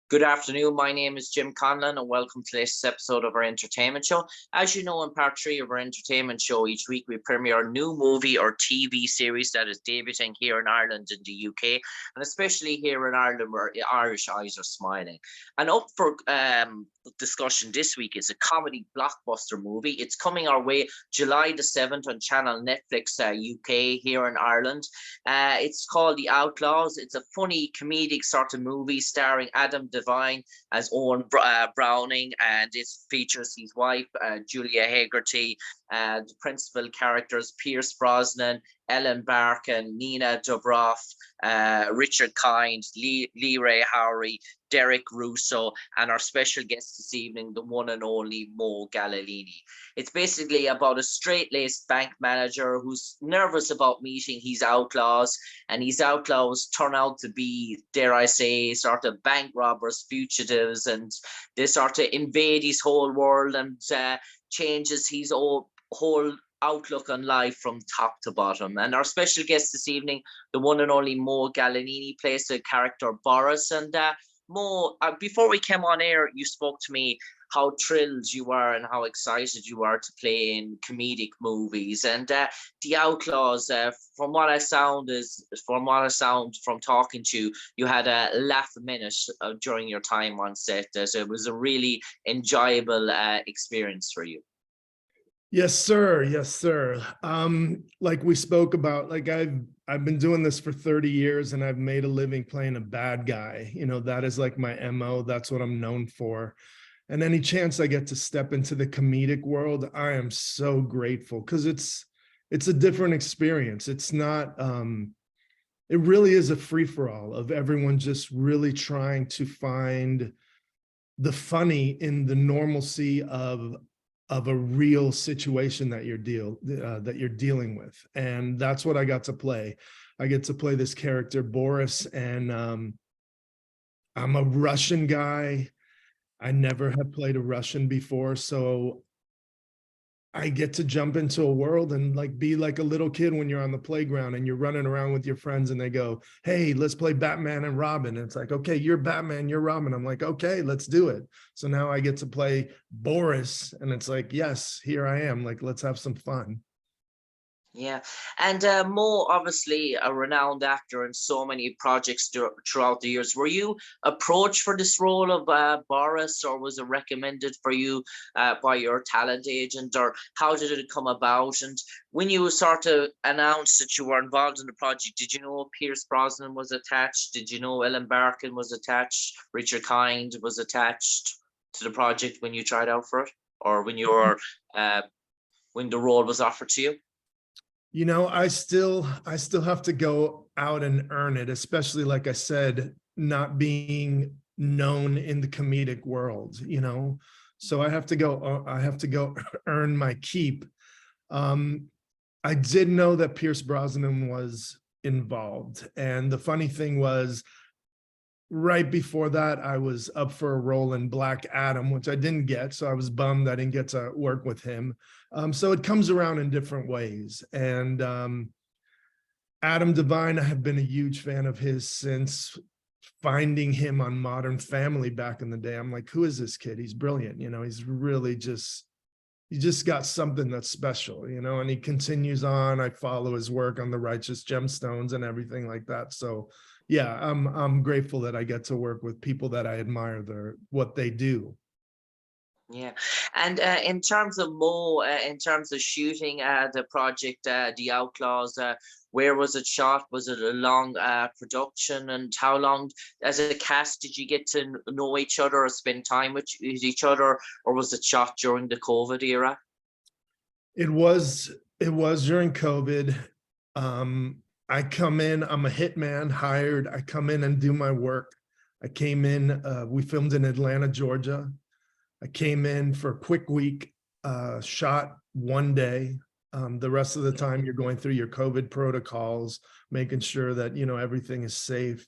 Good afternoon. My name is Jim Conlan, and welcome to this episode of our entertainment show. As you know, in part 3 of our entertainment show, each week we premiere a new movie or TV series that is debuting here in Ireland and the UK, and especially here in Ireland where Irish eyes are smiling. And up for discussion this week is a comedy blockbuster movie. It's coming our way July the 7th on channel Netflix UK here in Ireland. It's called The Outlaws. It's a funny comedic sort of movie starring Adam Devine as Owen Browning, and it features his wife Julia Hegarty, the principal characters Pierce Brosnan, Ellen Barkin, Nina Dobrev, Richard Kind, Lee Ray Howery, Derek Russo, and our special guest this evening, the one and only Mo Gallini. It's basically about a straight-laced bank manager who's nervous about meeting his outlaws, and his outlaws turn out to be, dare I say, sort of bank robbers, fugitives, and they sort of invade his whole world and changes his whole outlook on life from top to bottom. And our special guest this evening, the one and only Mo Gallini, plays the character Boris. And Mo, before we came on air, you spoke to me how thrilled you are and how excited you are to play in comedic movies. And The Outlaws, from what I sound from talking to you, you had a laugh a minute during your time on set. So it was a really enjoyable experience for you. Yes, sir. Yes, sir. Like we spoke about, like I've been doing this for 30 years and I've made a living playing a bad guy. You know, that is like my MO. That's what I'm known for. And any chance I get to step into the comedic world, I am so grateful because it's a different experience. It's not, it really is a free-for-all of everyone just really trying to find the funny in the normalcy of a real situation that you're dealing with. And that's what I got to play. I get to play this character, Boris, and I'm a Russian guy. I never have played a Russian before, so I get to jump into a world and like be like a little kid when you're on the playground and you're running around with your friends and they go, hey, let's play Batman and Robin. And it's like, okay, you're Batman, you're Robin. I'm like, okay, let's do it. So now I get to play Boris and it's like, yes, here I am. Like, let's have some fun. Yeah, and Mo, obviously a renowned actor in so many projects throughout the years. Were you approached for this role of Boris, or was it recommended for you by your talent agent, or how did it come about? And when you sort of announced that you were involved in the project, did you know Pierce Brosnan was attached? Did you know Ellen Barkin was attached? Richard Kind was attached to the project when you tried out for it, or when you were when the role was offered to you? You know, I still have to go out and earn it, especially like I said, not being known in the comedic world, you know. So I have to go earn my keep. I did know that Pierce Brosnan was involved. And the funny thing was, right before that, I was up for a role in Black Adam, which I didn't get. So I was bummed I didn't get to work with him. So it comes around in different ways. And Adam Devine, I have been a huge fan of his since finding him on Modern Family back in the day. I'm like, who is this kid? He's brilliant. You know, he's really he just got something that's special, you know, and he continues on. I follow his work on the Righteous Gemstones and everything like that. So yeah, I'm grateful that I get to work with people that I admire what they do. Yeah, and in terms of Mo, in terms of shooting the project, The Outlaws, where was it shot? Was it a long production? And how long, as a cast, did you get to know each other or spend time with each other, or was it shot during the COVID era? It was during COVID. I come in, I'm a hitman hired. I come in and do my work. I came in, we filmed in Atlanta, Georgia. I came in for a quick week, shot one day. The rest of the time you're going through your COVID protocols, making sure that, you know, everything is safe,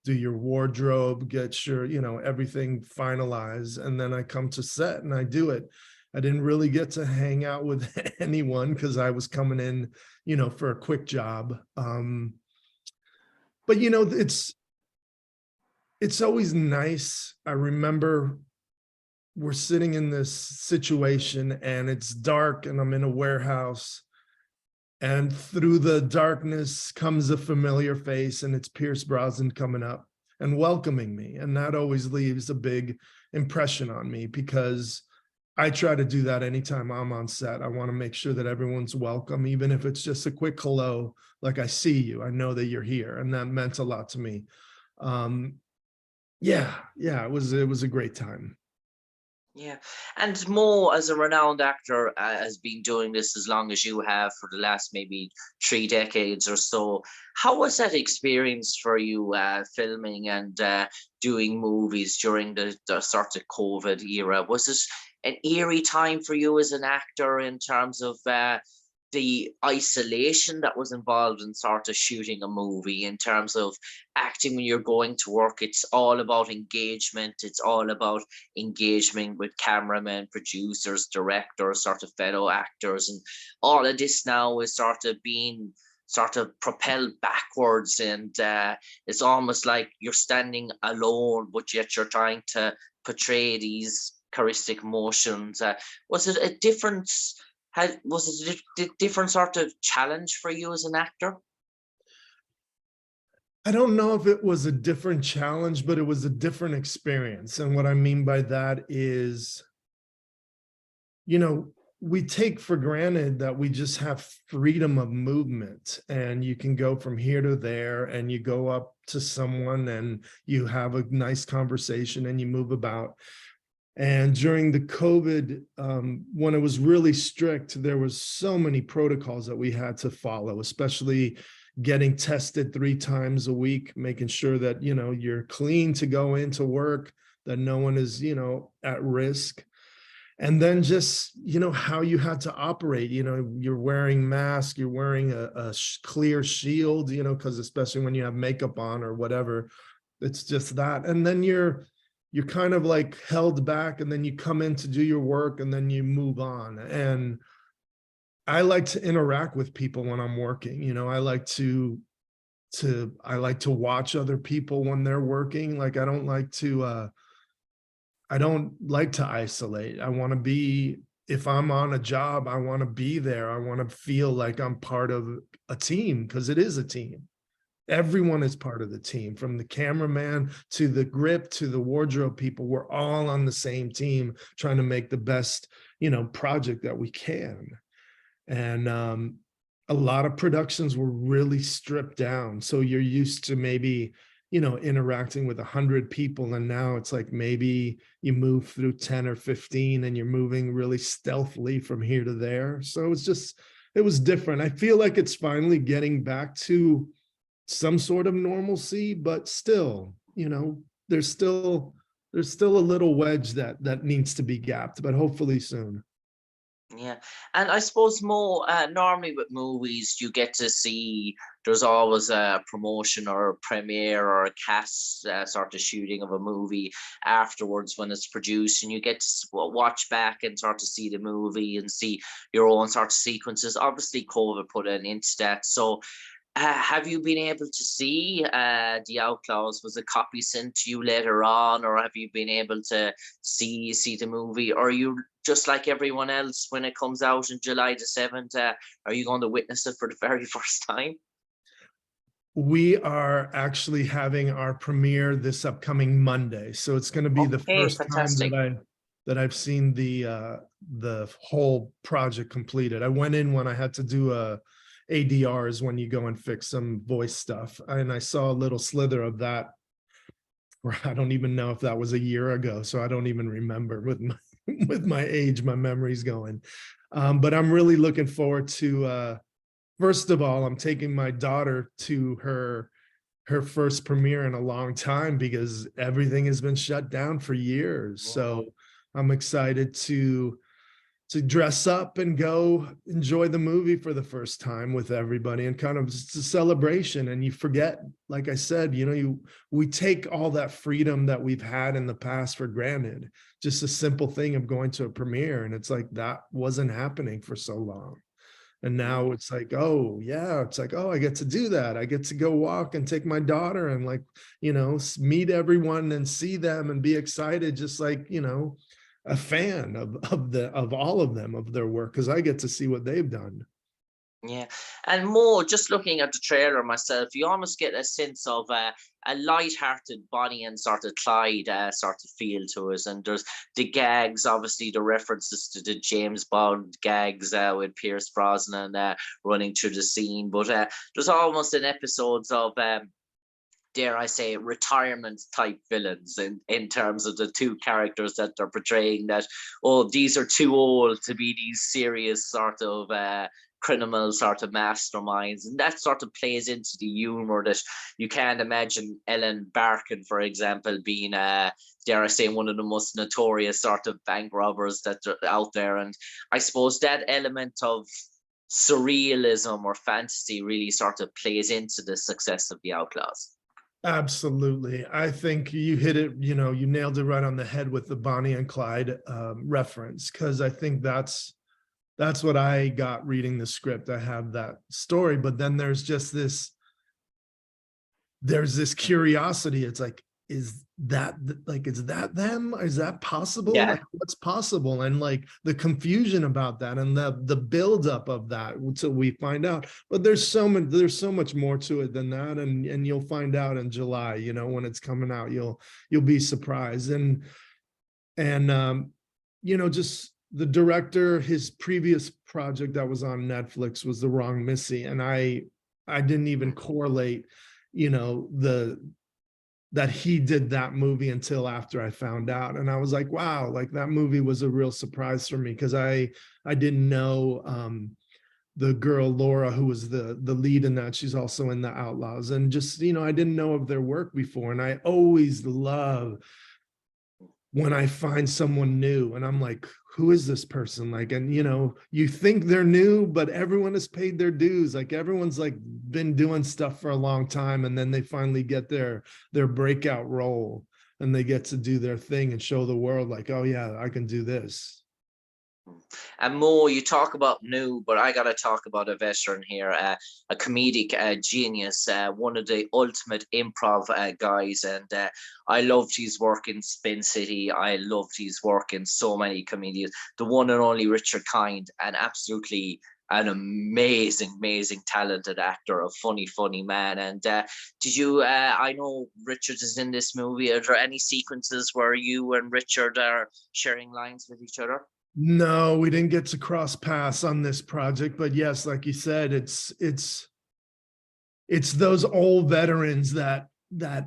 do your wardrobe, get your, you know, everything finalized. And then I come to set and I do it. I didn't really get to hang out with anyone because I was coming in, you know, for a quick job. But, you know, it's always nice. I remember we're sitting in this situation and it's dark and I'm in a warehouse, and through the darkness comes a familiar face, and it's Pierce Brosnan coming up and welcoming me. And that always leaves a big impression on me, because I try to do that anytime I'm on set. I want to make sure that everyone's welcome, even if it's just a quick hello, like I see you, I know that you're here. And that meant a lot to me. Yeah, it was a great time. Yeah. And Mo, as a renowned actor, has been doing this as long as you have, for the last maybe 3 decades or so. How was that experience for you, filming and doing movies during the sort of COVID era? Was it an eerie time for you as an actor in terms of the isolation that was involved in sort of shooting a movie, in terms of acting when you're going to work? It's all about engagement. It's all about engagement with cameramen, producers, directors, sort of fellow actors. And all of this now is sort of being sort of propelled backwards. And it's almost like you're standing alone, but yet you're trying to portray these charismatic emotions. Was it a difference? Was it a different sort of challenge for you as an actor? I don't know if it was a different challenge, but it was a different experience. And what I mean by that is, we take for granted that we just have freedom of movement, and you can go from here to there, and you go up to someone and you have a nice conversation and you move about. And during the COVID, when it was really strict, there was so many protocols that we had to follow, especially getting tested 3 times a week, making sure that, you're clean to go into work, that no one is, at risk. And then just, how you had to operate, you're wearing masks, you're wearing a clear shield, because especially when you have makeup on or whatever, it's just that. And then you're kind of like held back, and then you come in to do your work, and then you move on. And I like to interact with people when I'm working. I like to watch other people when they're working. Like, I don't like to isolate. I want to be, if I'm on a job, I want to be there. I want to feel like I'm part of a team, because it is a team. Everyone is part of the team, from the cameraman to the grip to the wardrobe people. We're all on the same team trying to make the best, project that we can. And a lot of productions were really stripped down. So you're used to maybe, interacting with 100 people. And now it's like maybe you move through 10 or 15 and you're moving really stealthily from here to there. So it was different. I feel like it's finally getting back to some sort of normalcy, but still, there's still a little wedge that needs to be gapped, but hopefully soon. Yeah. And I suppose more normally with movies, you get to see there's always a promotion or a premiere or a cast sort of shooting of a movie afterwards when it's produced, and you get to watch back and sort of see the movie and see your own sort of sequences. Obviously, COVID put an end to that. So have you been able to see the Outlaws? Was a copy sent to you later on, or have you been able to see the movie? Or are you just like everyone else when it comes out on July the 7th? Are you going to witness it for the very first time? We are actually having our premiere this upcoming Monday, so it's going to be the Okay, first time fantastic. that I've seen the whole project completed. I went in when I had to do ADRs, when you go and fix some voice stuff, and I saw a little slither of that. I don't even know if that was a year ago, so I don't even remember with my age, my memory's going. But I'm really looking forward to. First of all, I'm taking my daughter to her first premiere in a long time, because everything has been shut down for years. So I'm excited to dress up and go enjoy the movie for the first time with everybody, and kind of just a celebration. And you forget, like I said, we take all that freedom that we've had in the past for granted. Just a simple thing of going to a premiere, and it's like that wasn't happening for so long. And now it's like, oh yeah, it's like, oh, I get to do that. I get to go walk and take my daughter and like, meet everyone and see them and be excited, just like, a fan of all of them, of their work, because I get to see what they've done. Yeah, and more just looking at the trailer myself, you almost get a sense of a light-hearted Bonnie and sort of Clyde sort of feel to it. And there's the gags, obviously the references to the James Bond gags with Pierce Brosnan running through the scene. But there's almost an episodes of dare I say, retirement type villains in terms of the two characters that they're portraying, that, oh, these are too old to be these serious sort of criminal sort of masterminds. And that sort of plays into the humor that you can't imagine Ellen Barkin, for example, being, dare I say, one of the most notorious sort of bank robbers that are out there. And I suppose that element of surrealism or fantasy really sort of plays into the success of the Outlaws. Absolutely. I think you hit it, you nailed it right on the head with the Bonnie and Clyde reference, because I think that's what I got reading the script. I have that story, but then there's this curiosity. It's like, is that them? Is that possible? Yeah. Like, what's possible? And like the confusion about that and the buildup of that until we find out. But there's so much more to it than that. And you'll find out in July, when it's coming out, you'll be surprised. And just the director, his previous project that was on Netflix was The Wrong Missy. And I didn't even correlate, that he did that movie until after I found out. And I was like, wow, like that movie was a real surprise for me, because I didn't know the girl Laura, who was the lead in that. She's also in the Outlaws. And just, I didn't know of their work before. And I always love when I find someone new and I'm like, who is this person? Like, and you think they're new, but everyone has paid their dues. Like everyone's like been doing stuff for a long time, and then they finally get their breakout role and they get to do their thing and show the world like, oh yeah, I can do this. And Mo, you talk about new, but I gotta talk about a veteran here, a comedic genius, one of the ultimate improv guys. And I loved his work in Spin City. I loved his work in so many comedians. The one and only Richard Kind, and absolutely an amazing talented actor, a funny man. And did you I know Richard is in this movie. Are there any sequences where you and Richard are sharing lines with each other? No, we didn't get to cross paths on this project, but yes, like you said, it's those old veterans that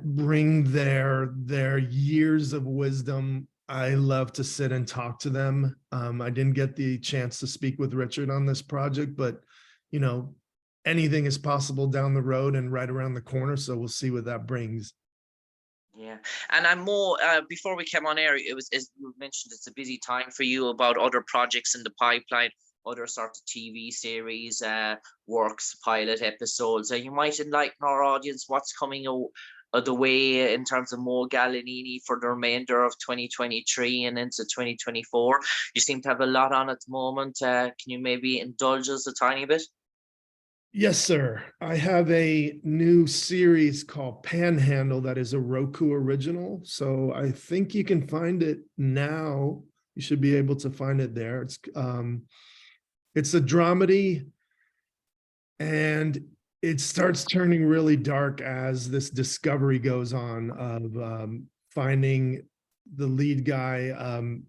bring their years of wisdom. I love to sit and talk to them. I didn't get the chance to speak with Richard on this project, but anything is possible down the road and right around the corner. So we'll see what that brings. Yeah, and I'm more. Before we came on air, as you mentioned, it's a busy time for you about other projects in the pipeline, other sort of TV series, works, pilot episodes. You might enlighten our audience what's coming the way in terms of more Gallini for the remainder of 2023 and into 2024. You seem to have a lot on at the moment. Can you maybe indulge us a tiny bit? Yes, sir. I have a new series called Panhandle that is a Roku original. So I think you can find it now. You should be able to find it there. It's a dramedy, and it starts turning really dark as this discovery goes on of finding the lead guy,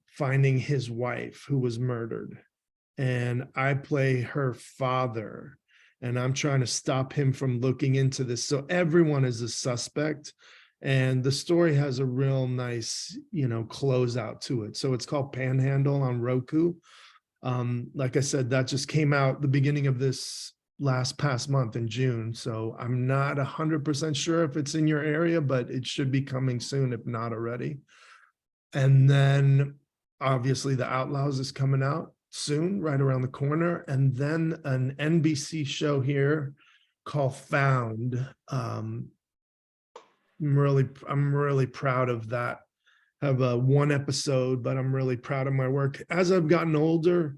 finding his wife who was murdered. And I play her father. And I'm trying to stop him from looking into this. So everyone is a suspect. And the story has a real nice, closeout to it. So it's called Panhandle on Roku. Like I said, that just came out the beginning of this past month in June. So I'm not 100% sure if it's in your area, but it should be coming soon, if not already. And then obviously The Outlaws is coming out soon, right around the corner. And then an NBC show here called Found. I'm really proud of that. I have one episode, but I'm really proud of my work. As I've gotten older,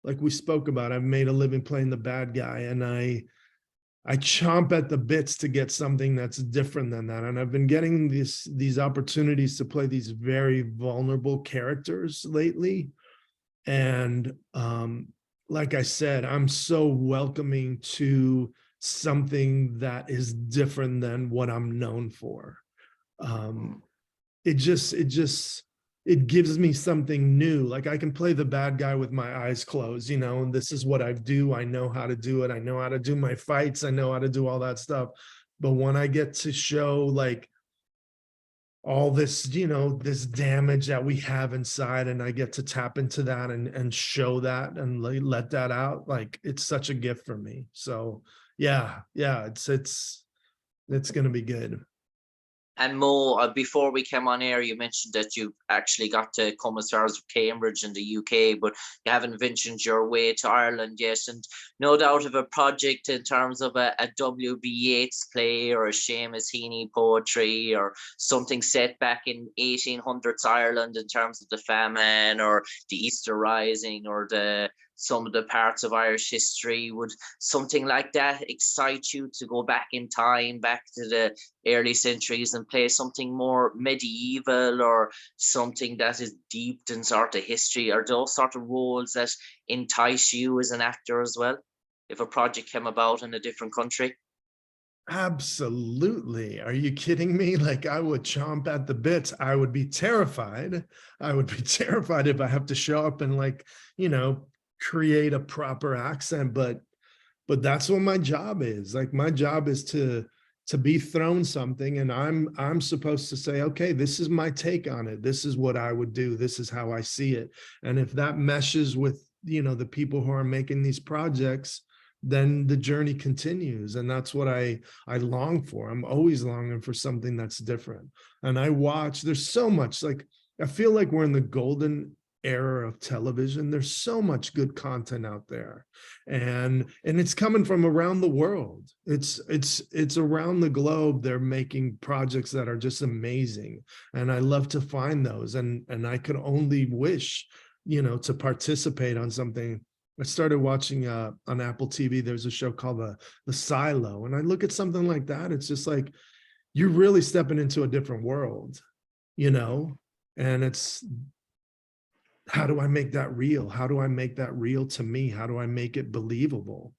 like we spoke about, I've made a living playing the bad guy, and I chomp at the bits to get something that's different than that. And I've been getting these opportunities to play these very vulnerable characters lately. And like I said, I'm so welcoming to something that is different than what I'm known for. It gives me something new. Like I can play the bad guy with my eyes closed, you know, and this is what I do. I know how to do it. I know how to do my fights. I know how to do all that stuff. But when I get to show like all this, you know, this damage that we have inside, and I get to tap into that and show that and let that out, like it's such a gift for me. So yeah, it's gonna be good. And Mo, before we came on air, you mentioned that you actually got to come as far as Cambridge in the UK, but you haven't ventured your way to Ireland yet. And no doubt of a project in terms of a W.B. Yeats play or a Seamus Heaney poetry or something set back in 1800s Ireland in terms of the famine or the Easter Rising or some of the parts of Irish history. Would something like that excite you to go back in time, back to the early centuries and play something more medieval or something that is deep in sort of history? Are those sort of roles that entice you as an actor as well, if a project came about in a different country? Absolutely. Are you kidding me? Like I would chomp at the bits. I would be terrified. I would be terrified if I have to show up and like, you know, create a proper accent, but that's what my job is. Like my job is to be thrown something, and I'm supposed to say, okay, this is my take on it. This is what I would do. This is how I see it. And if that meshes with, you know, the people who are making these projects, then the journey continues. And that's what I long for. I'm always longing for something that's different. And I watch, there's so much, like I feel like we're in the golden era of television. There's so much good content out there, and it's coming from around the world. It's around the globe. They're making projects that are just amazing, and I love to find those, and I could only wish, you know, to participate on something. I started watching on Apple TV, there's a show called the Silo, and I look at something like that, it's just like you're really stepping into a different world, you know. And it's, how do I make that real? How do I make that real to me? How do I make it believable?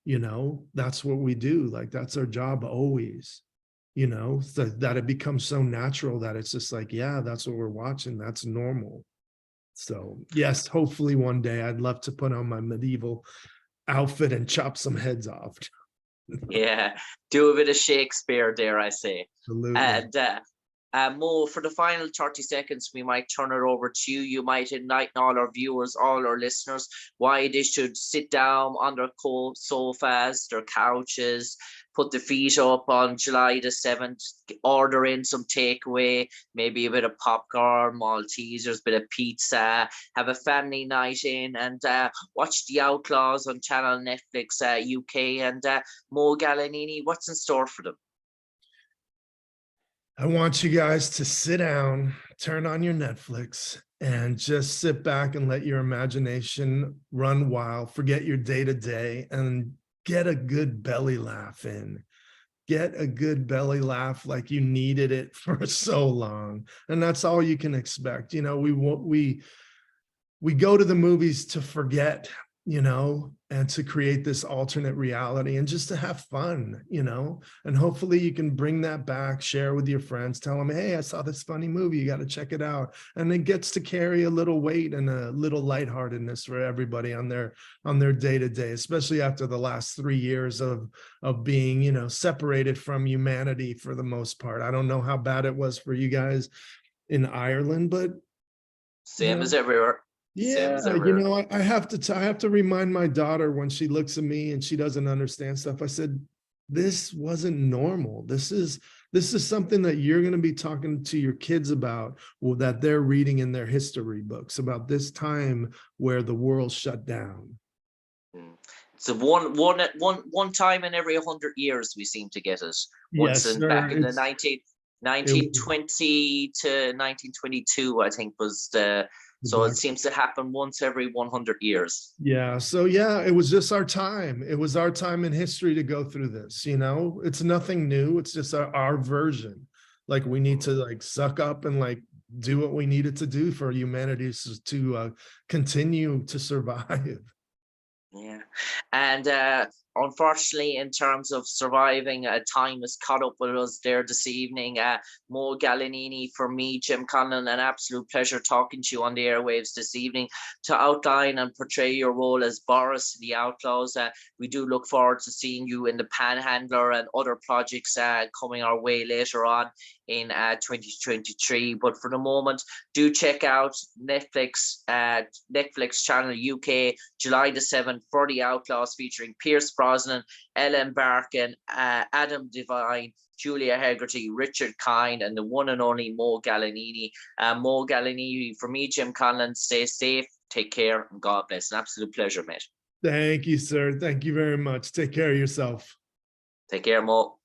You know, that's what we do. Like, that's our job always, you know, that it becomes so natural that it's just like, yeah, that's what we're watching. That's normal. So yes, hopefully one day I'd love to put on my medieval outfit and chop some heads off. Yeah, do a bit of Shakespeare, dare I say. Absolutely. And Mo, for the final 30 seconds, we might turn it over to you. You might enlighten all our viewers, all our listeners, why they should sit down on their sofas, their couches, put the feet up on July the 7th, order in some takeaway, maybe a bit of popcorn, Maltesers, a bit of pizza, have a family night in, and watch The Outlaws on channel Netflix UK. And Mo Gallini, what's in store for them? I want you guys to sit down, turn on your Netflix, and just sit back and let your imagination run wild, forget your day-to-day, and get a good belly laugh in. Get a good belly laugh like you needed it for so long. And that's all you can expect. You know, we go to the movies to forget, you know, and to create this alternate reality and just to have fun, you know, and hopefully you can bring that back, share with your friends, tell them, hey, I saw this funny movie, you got to check it out. And it gets to carry a little weight and a little lightheartedness for everybody on their day-to-day, especially after the last 3 years of being, you know, separated from humanity for the most part. I don't know how bad it was for you guys in Ireland, but same as everywhere. Yeah, you know, I have to remind my daughter when she looks at me and she doesn't understand stuff. I said, this wasn't normal. This is something that you're going to be talking to your kids about, or that they're reading in their history books about this time where the world shut down. So one time in every 100 years we seem to get it. Once Yes, back in the 1920 to 1922, I think was the So it seems to happen once every 100 years. Yeah. So yeah, it was just our time. It was our time in history to go through this, you know, it's nothing new. It's just our version. Like we need to like suck up and like do what we needed to do for humanity to continue to survive. Yeah. And unfortunately, in terms of surviving, time has caught up with us there this evening. Mo Gallini, for me, Jim Conlan, an absolute pleasure talking to you on the airwaves this evening to outline and portray your role as Boris, the Outlaws. We do look forward to seeing you in The Panhandler and other projects coming our way later on in 2023. But for the moment, do check out Netflix channel UK, July the 7th, for The Outlaws, featuring Pierce Brosnan, Ellen Barkin, Adam Devine, Julia Hegarty, Richard Kind, and the one and only Mo Gallini. Mo Gallini, for me, Jim Conlan, stay safe, take care, and God bless. An absolute pleasure, mate. Thank you, sir. Thank you very much. Take care of yourself. Take care, Mo.